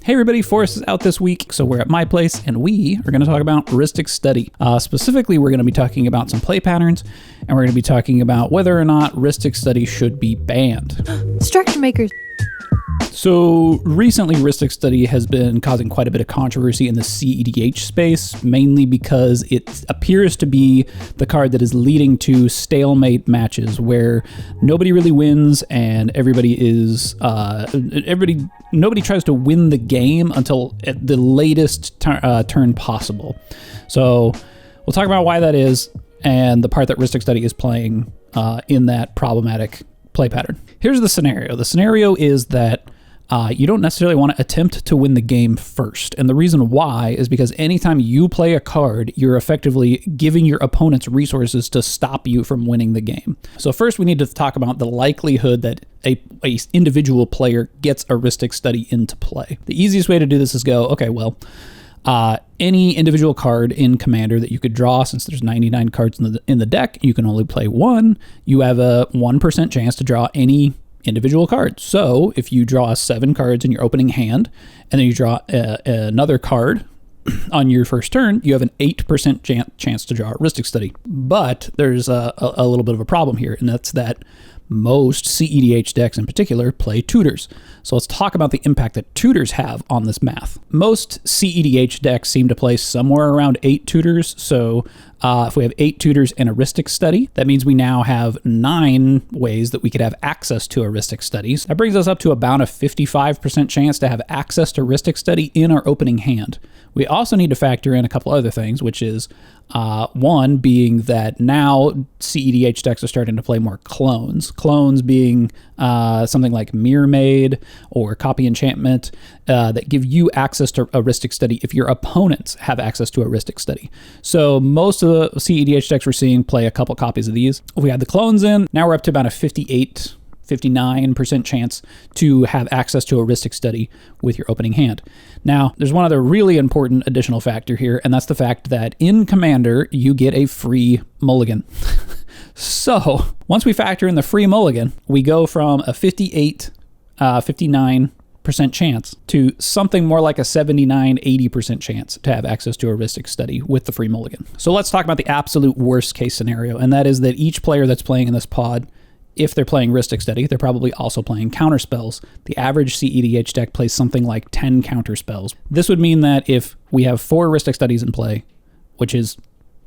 Hey everybody, Forrest is out this week, so we're at my place, and we are going to talk about Rhystic Study. Specifically, we're going to be talking about some play patterns, and we're going to be talking about whether or not Rhystic Study should be banned. Distraction makers. So recently, Rhystic Study has been causing quite a bit of controversy in the cEDH space, mainly because it appears to be the card that is leading to stalemate matches where nobody really wins and everybody nobody tries to win the game until at the latest turn possible. So we'll talk about why that is and the part that Rhystic Study is playing in that problematic play pattern. Here's the scenario. The scenario is that you don't necessarily want to attempt to win the game first. And the reason why is because anytime you play a card, you're effectively giving your opponents resources to stop you from winning the game. So first we need to talk about the likelihood that a individual player gets a Rhystic Study into play. The easiest way to do this is go, okay, well, any individual card in Commander that you could draw, since there's 99 cards in the deck, you can only play one. You have a 1% chance to draw any individual card. So if you draw 7 cards in your opening hand, and then you draw another card on your first turn, you have an 8% chance to draw a Rhystic Study. But there's a little bit of a problem here, and that's that most cEDH decks in particular play tutors. So let's talk about the impact that tutors have on this math. Most cEDH decks seem to play somewhere around 8 tutors. So if we have 8 tutors and a Rhystic Study, that means we now have 9 ways that we could have access to a Rhystic Study. That brings us up to about a 55% chance to have access to Rhystic Study in our opening hand. We also need to factor in a couple other things, which is one being that now cEDH decks are starting to play more clones. Clones being something like Mirror Maid or Copy Enchantment that give you access to a Rhystic Study if your opponents have access to a Rhystic Study. So most of the cEDH decks we're seeing play a couple copies of these. If we had the clones in, now we're up to about a 59% chance to have access to a Rhystic Study with your opening hand. Now, there's one other really important additional factor here, and that's the fact that in Commander, you get a free mulligan. So, once we factor in the free mulligan, we go from a 59% chance to something more like a 80% chance to have access to a Rhystic Study with the free mulligan. So let's talk about the absolute worst case scenario, and that is that each player that's playing in this pod, if they're playing Rhystic Study, they're probably also playing counter spells. The average cEDH deck plays something like 10 counter spells. This would mean that if we have 4 Rhystic Studies in play, which is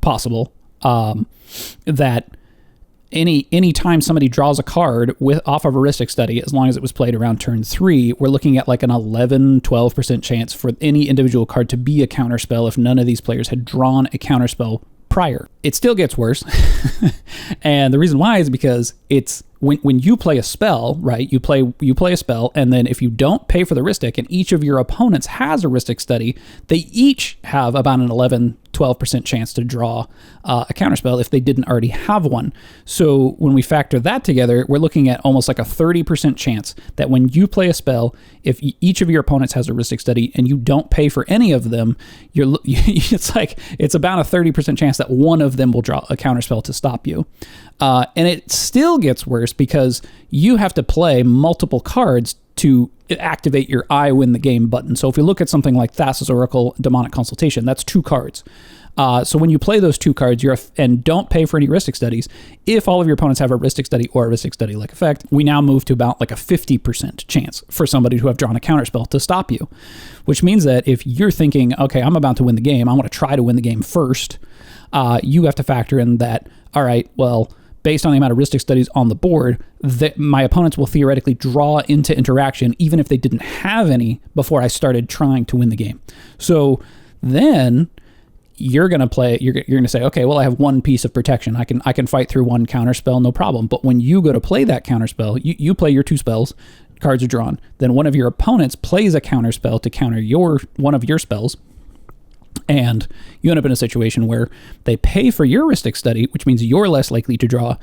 possible, that any time somebody draws a card off of a Rhystic Study, as long as it was played around turn 3, we're looking at like an 11-12% chance for any individual card to be a counter spell if none of these players had drawn a counter spell prior. It still gets worse. And the reason why is because it's when you play a spell, right? You play a spell, and then if you don't pay for the Rhystic and each of your opponents has a Rhystic Study, they each have about an 11-12% chance to draw a counterspell if they didn't already have one. So when we factor that together, we're looking at almost like a 30% chance that when you play a spell, if each of your opponents has a Rhystic Study and you don't pay for any of them, it's about a 30% chance that one of them will draw a counterspell to stop you. And it still gets worse because you have to play multiple cards to activate your I win the game button. So if we look at something like Thassa's Oracle, Demonic Consultation, that's 2 cards. So when you play those 2 cards and don't pay for any Rhystic Studies, if all of your opponents have a Rhystic Study or a Rhystic Study-like effect, we now move to about like a 50% chance for somebody to have drawn a counterspell to stop you, which means that if you're thinking, okay, I'm about to win the game, I want to try to win the game first, you have to factor in that, all right, well, based on the amount of Rhystic Studies on the board, that my opponents will theoretically draw into interaction even if they didn't have any before I started trying to win the game. So then you're going to say, okay, well, I have one piece of protection. I can fight through one counterspell, no problem. But when you go to play that counterspell, you play your 2 spells, cards are drawn. Then one of your opponents plays a counterspell to counter one of your spells. And you end up in a situation where they pay for your Rhystic Study, which means you're less likely to draw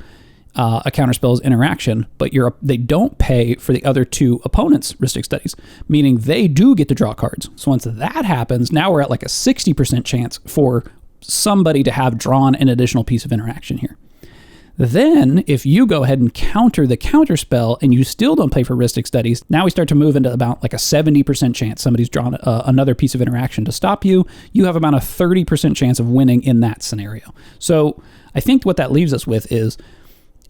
a counterspell's interaction, but they don't pay for the other 2 opponents' Rhystic Studies, meaning they do get to draw cards. So once that happens, now we're at like a 60% chance for somebody to have drawn an additional piece of interaction here. Then, if you go ahead and counter the counter spell and you still don't pay for Rhystic Studies, now we start to move into about like a 70% chance somebody's drawn another piece of interaction to stop you. You have about a 30% chance of winning in that scenario. So I think what that leaves us with is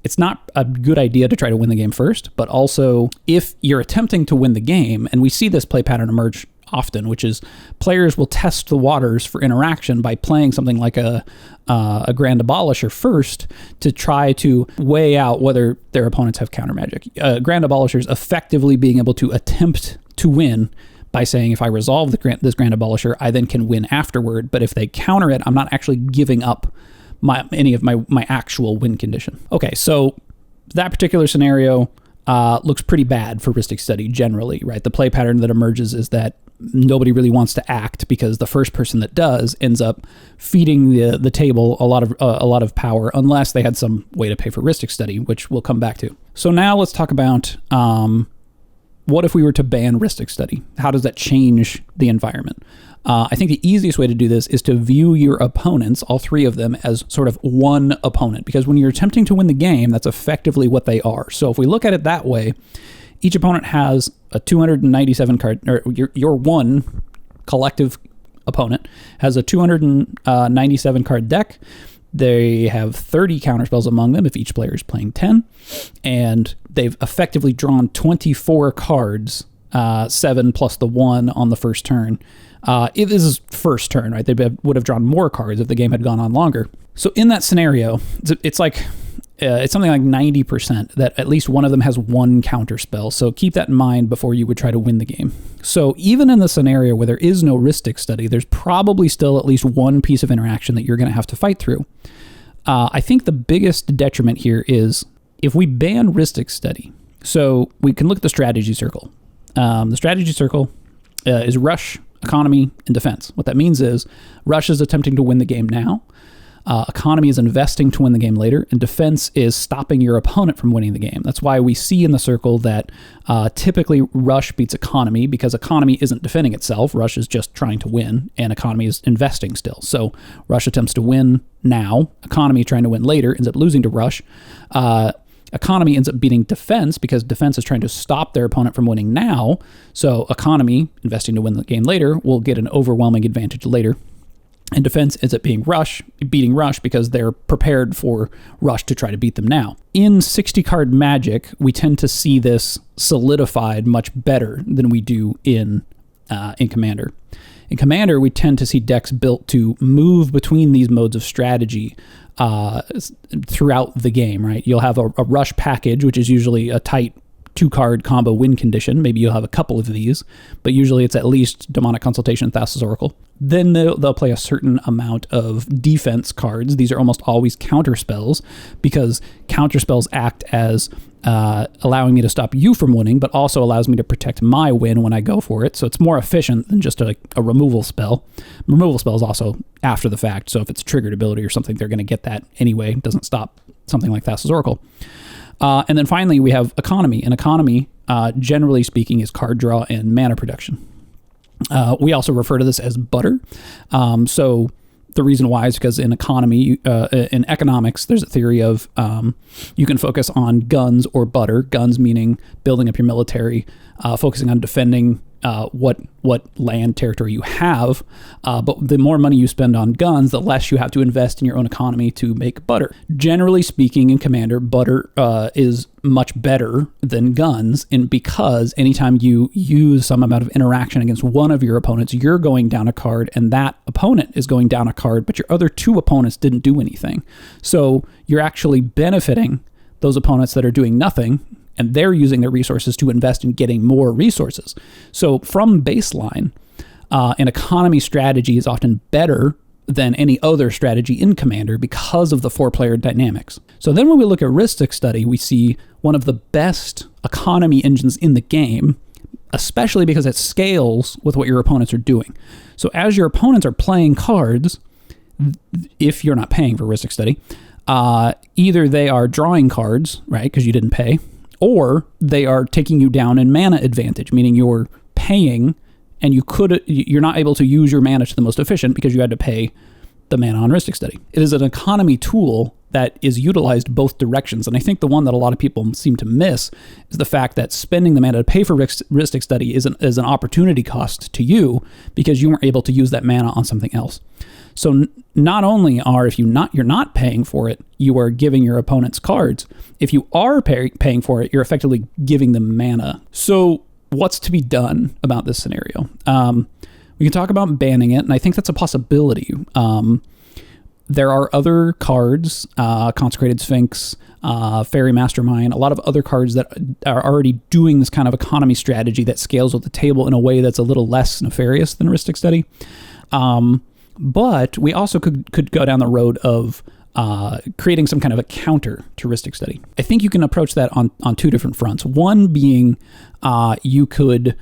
it's not a good idea to try to win the game first, but also if you're attempting to win the game, and we see this play pattern emerge often, which is players will test the waters for interaction by playing something like a Grand Abolisher first to try to weigh out whether their opponents have counter magic. Grand Abolishers effectively being able to attempt to win by saying, if I resolve this Grand Abolisher, I then can win afterward. But if they counter it, I'm not actually giving up any of my actual win condition. Okay, so that particular scenario looks pretty bad for Rhystic Study generally, right? The play pattern that emerges is that nobody really wants to act because the first person that does ends up feeding the table a lot of power, unless they had some way to pay for Rhystic Study, which we'll come back to. So now let's talk about what if we were to ban Rhystic Study? How does that change the environment? I think the easiest way to do this is to view your opponents, all three of them, as sort of one opponent, because when you're attempting to win the game, that's effectively what they are. So if we look at it that way, each opponent has a 297 card, or your one collective opponent has a 297 card deck. They have 30 counterspells among them if each player is playing 10, and they've effectively drawn 24 cards, 7 plus the 1 on the first turn. This is first turn, right? They would have drawn more cards if the game had gone on longer. So in that scenario, it's like it's something like 90% that at least one of them has one counter spell. So keep that in mind before you would try to win the game. So even in the scenario where there is no Rhystic Study, there's probably still at least one piece of interaction that you're going to have to fight through. I think the biggest detriment here is if we ban Rhystic Study. So we can look at the strategy circle. The strategy circle is rush, economy, and defense. What that means is rush is attempting to win the game now. Economy is investing to win the game later, and defense is stopping your opponent from winning the game. That's why we see in the circle that typically rush beats economy, because economy isn't defending itself. Rush is just trying to win, and economy is investing still. So rush attempts to win now. Economy trying to win later ends up losing to rush. Economy ends up beating defense because defense is trying to stop their opponent from winning now. So economy, investing to win the game later, will get an overwhelming advantage later. And defense ends up beating rush because they're prepared for rush to try to beat them now. In 60-card Magic, we tend to see this solidified much better than we do in Commander. In Commander, we tend to see decks built to move between these modes of strategy throughout the game, right? You'll have a rush package, which is usually a tight 2-card combo win condition. Maybe you'll have a couple of these, but usually it's at least Demonic Consultation, Thassa's Oracle. Then they'll play a certain amount of defense cards. These are almost always counter spells, because counter spells act as allowing me to stop you from winning, but also allows me to protect my win when I go for it. So it's more efficient than just a removal spell. Removal spell is also after the fact, so if it's a triggered ability or something, they're going to get that anyway. It doesn't stop something like Thassa's Oracle. And then finally, we have economy. And economy, generally speaking, is card draw and mana production. We also refer to this as butter. So the reason why is because in economy, in economics, there's a theory of you can focus on guns or butter. Guns meaning building up your military, focusing on defending what land territory you have, but the more money you spend on guns, the less you have to invest in your own economy to make butter. Generally speaking, in Commander, butter is much better than guns, and because anytime you use some amount of interaction against one of your opponents, you're going down a card, and that opponent is going down a card, but your other two opponents didn't do anything. So you're actually benefiting those opponents that are doing nothing, and they're using their resources to invest in getting more resources. So from baseline, an economy strategy is often better than any other strategy in Commander because of the 4-player dynamics. So then when we look at Rhystic Study, we see one of the best economy engines in the game, especially because it scales with what your opponents are doing. So as your opponents are playing cards, if you're not paying for Rhystic Study, either they are drawing cards, right, because you didn't pay, or they are taking you down in mana advantage, meaning you're paying and you're not able to use your mana to the most efficient because you had to pay the mana on Rhystic Study. It is an economy tool that is utilized both directions. And I think the one that a lot of people seem to miss is the fact that spending the mana to pay for Rhystic Study is an opportunity cost to you because you weren't able to use that mana on something else. So not only you're not paying for it, you are giving your opponents cards. If you are paying for it, you're effectively giving them mana. So what's to be done about this scenario? We can talk about banning it, and I think that's a possibility. There are other cards, Consecrated Sphinx, Fairy Mastermind, a lot of other cards that are already doing this kind of economy strategy that scales with the table in a way that's a little less nefarious than Rhystic Study. But we also could go down the road of creating some kind of a counter to Rhystic Study. I think you can approach that on two different fronts. One being you could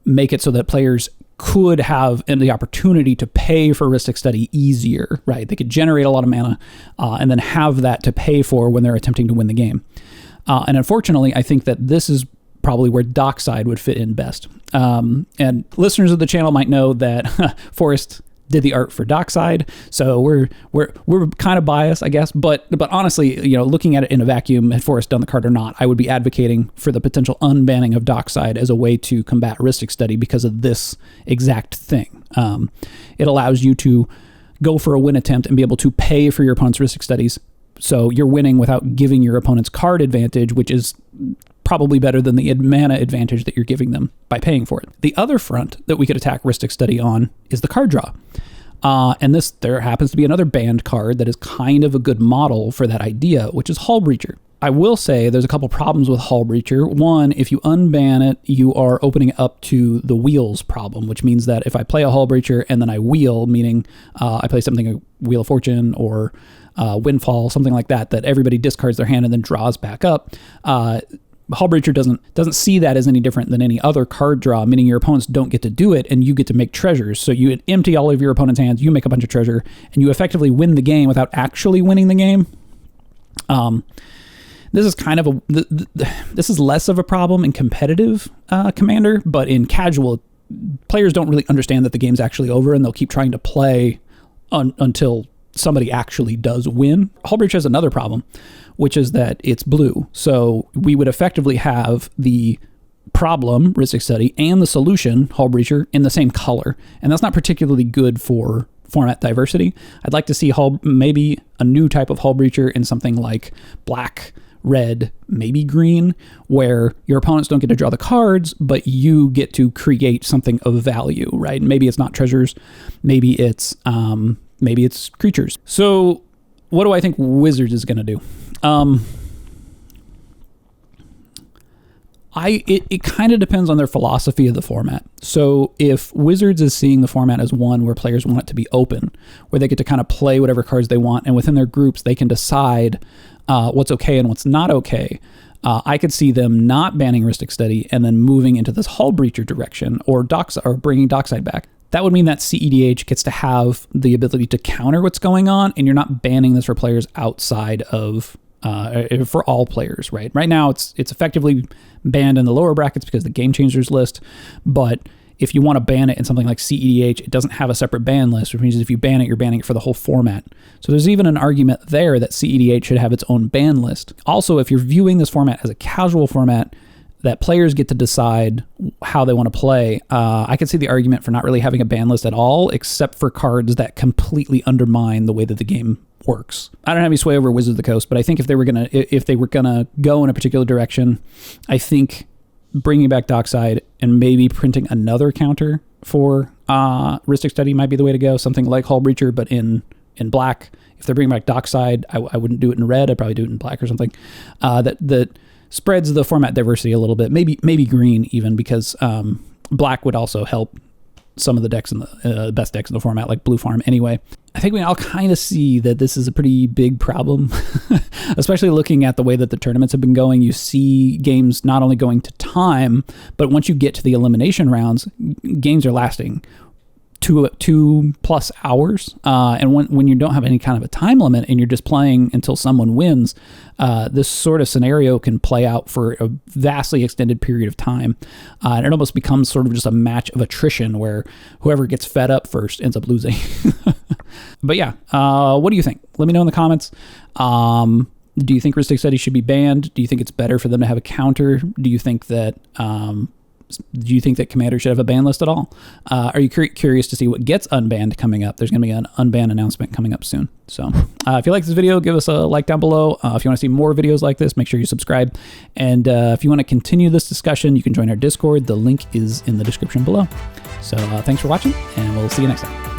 make it so that players could have the opportunity to pay for Rhystic Study easier, right? They could generate a lot of mana and then have that to pay for when they're attempting to win the game. And unfortunately, I think that this is probably where Dockside would fit in best. And listeners of the channel might know that Forrest did the art for Dockside, so we're kind of biased, I guess. But honestly, looking at it in a vacuum, had Forrest done the card or not, I would be advocating for the potential unbanning of Dockside as a way to combat Rhystic Study because of this exact thing. It allows you to go for a win attempt and be able to pay for your opponent's Rhystic Studies, so you're winning without giving your opponent's card advantage, which is probably better than the mana advantage that you're giving them by paying for it. The other front that we could attack Rhystic Study on is the card draw. And there happens to be another banned card that is kind of a good model for that idea, which is Hull Breacher. I will say there's a couple problems with Hull Breacher. One, if you unban it, you are opening up to the wheels problem, which means that if I play a Hull Breacher and then I wheel, meaning I play something like Wheel of Fortune or Windfall, something like that everybody discards their hand and then draws back up, Hull Breacher doesn't see that as any different than any other card draw, meaning your opponents don't get to do it and you get to make treasures. So you empty all of your opponent's hands, you make a bunch of treasure, and you effectively win the game without actually winning the game. This is kind of this is less of a problem in competitive Commander, but in casual, players don't really understand that the game's actually over and they'll keep trying to play until somebody actually does win. Hull Breacher has another problem, which is that it's blue. So we would effectively have the problem, Rhystic Study, and the solution, Hull Breacher, in the same color. And that's not particularly good for format diversity. I'd like to see maybe a new type of Hull Breacher in something like black, red, maybe green, where your opponents don't get to draw the cards, but you get to create something of value, right? Maybe it's not treasures, maybe it's creatures. So what do I think Wizards is going to do? It kind of depends on their philosophy of the format. So if Wizards is seeing the format as one where players want it to be open, where they get to kind of play whatever cards they want, and within their groups they can decide what's okay and what's not okay, I could see them not banning Rhystic Study and then moving into this Hull Breacher direction or bringing Dockside back. That would mean that cEDH gets to have the ability to counter what's going on, and you're not banning this for players outside of, for all players, right? Right now, it's effectively banned in the lower brackets because the Game Changers list, but if you want to ban it in something like cEDH, it doesn't have a separate ban list, which means if you ban it, you're banning it for the whole format. So there's even an argument there that cEDH should have its own ban list. Also, if you're viewing this format as a casual format, that players get to decide how they want to play. I could see the argument for not really having a ban list at all, except for cards that completely undermine the way that the game works. I don't have any sway over Wizards of the Coast, but I think if they were gonna go in a particular direction, I think bringing back Dockside and maybe printing another counter for Rhystic Study might be the way to go. Something like Hull Breacher, but in black. If they're bringing back Dockside, I wouldn't do it in red. I'd probably do it in black or something. That spreads the format diversity a little bit. Maybe green even, because black would also help some of the decks in the best decks in the format, like Blue Farm anyway. I think we all kind of see that this is a pretty big problem, especially looking at the way that the tournaments have been going. You see games not only going to time, but once you get to the elimination rounds, games are lasting 2+ hours. And when you don't have any kind of a time limit and you're just playing until someone wins, this sort of scenario can play out for a vastly extended period of time. And it almost becomes sort of just a match of attrition where whoever gets fed up first ends up losing. But yeah, what do you think? Let me know in the comments. Do you think Rhystic Study should be banned? Do you think it's better for them to have a counter? Do you think that Commander should have a ban list at all? Are you curious to see what gets unbanned coming up? There's going to be an unban announcement coming up soon. So if you like this video, give us a like down below. If you want to see more videos like this, make sure you subscribe. And if you want to continue this discussion, you can join our Discord. The link is in the description below. So thanks for watching, and we'll see you next time.